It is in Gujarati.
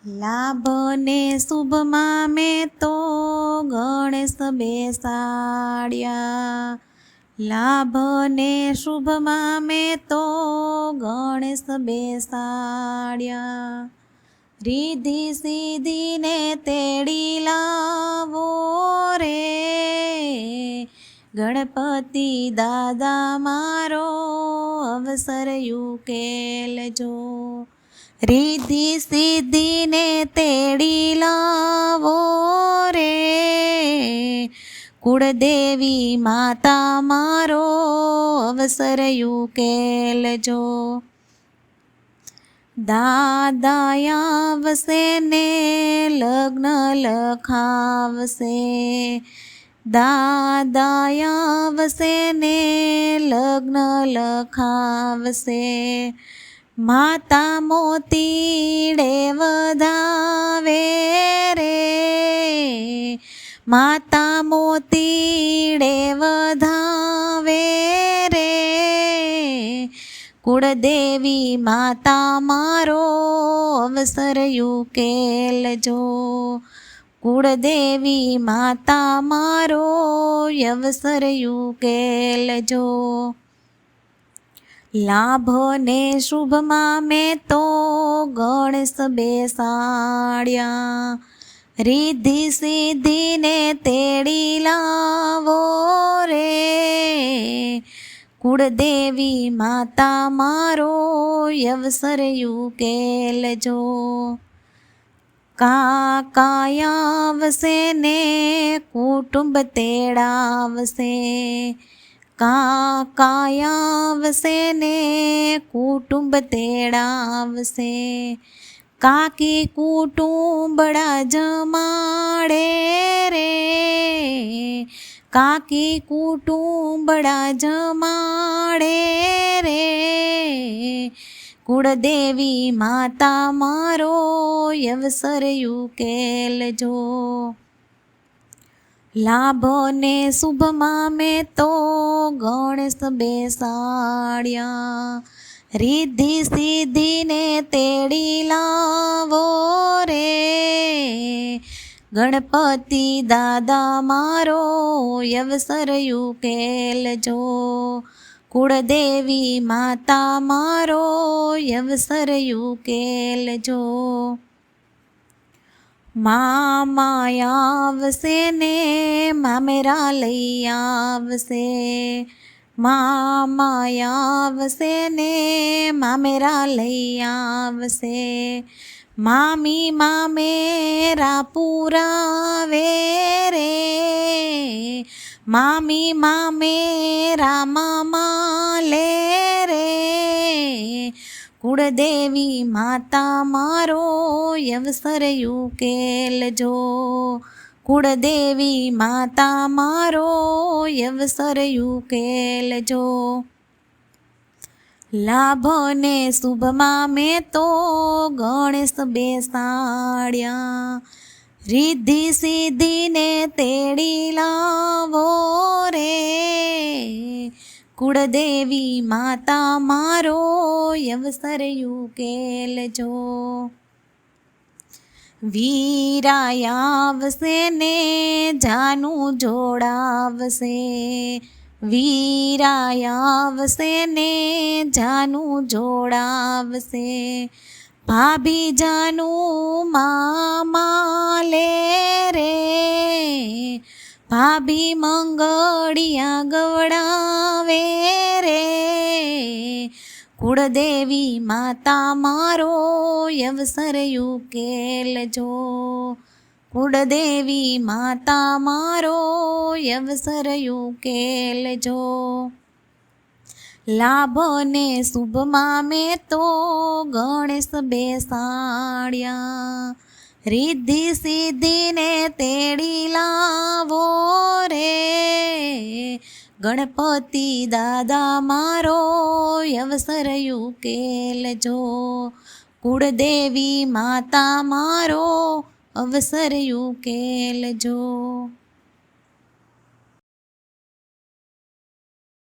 લાભ ને શુભમાં મેં તો ગણેશ બેસાડ્યા. લાભ ને શુભમાં મેં તો ગણેશ બેસાડ્યા. રિદ્ધિ સિદ્ધિને તેડી લાવો રે, ગણપતિ દાદા મારો અવસર ઉકેલજો. રિદ્ધિ સિદ્ધિને તેડી લાવો રે, કુળદેવી માતા મારો અવસર ઉકેલજો. દાદા આવશે ને લગ્ન લખાવશે, દાદા આવશે ને લગ્ન લખાવશે. માતા મોતીડે વધાવે રે, માતા મોતીડે વધાવે રે, કુળદેવી માતા મારો અવસર ઉકેલજો. કુળદેવી માતા મારો અવસર ઉકેલજો. લાભ ને શુભમાં મેં તો ગણેશ બેસાડ્યા. રિદ્ધિ સિદ્ધિને તેડી લાવો રે, કુળદેવી માતા મારો અવસર ઉકેલજો. કાકા આવશે ને કુટુંબ તેડાવશે, કાકા આવશે ને કુટુંબ તેડાવશે. કાકી કુટુંબડા જમાડે રે, કાકી કુટુંબડા જમાડે રે, કુળદેવી માતા મારો અવસર ઉકેલજો. લાભ ને શુભમાં મેં તો ગણેશ બેસાડ્યા. રિદ્ધિ સિદ્ધિને તેડી લાવો રે, ગણપતિ દાદા મારો અવસર ઉકેલજો. કુળદેવી માતા મારો અવસર ઉકેલજો. મામા આવશે ને મામેરા લઈ આવશે, મામા આવશે ને મામેરા લઈ આવશે. મામી મામેરા પુરાવે રે, મામી મામેરા મામા લે રે, કુળદેવી માતા મારો અવસર ઉકેલજો. કુળદેવી માતા મારો અવસર ઉકેલજો. લાભ ને શુભમાં મેં તો ગણેશ બેસાડ્યા. રિદ્ધિ સિદ્ધિને તેડી લાવો રે, કુળદેવી માતા મારો અવસર ઉકેલજો. વીરા આવશે ને જાનું જોડાવશે, વીરા આવશે ને જાનું જોડાવશે. ભાભી જાનું મામા લે રે, ભાભી મંગળિયા ગવડાવે રે, કુળદેવી માતા મારો અવસર ઉકેલજો. કુળદેવી માતા મારો અવસર ઉકેલજો. લાભ ને શુભમાં મેં તો ગણેશ બેસાડ્યા. રિદ્ધિ સિદ્ધિને તેડી લાવો રે, ગણપતિ દાદા મારો અવસર ઉકેલજો. કુળદેવી માતા મારો અવસર ઉકેલજો.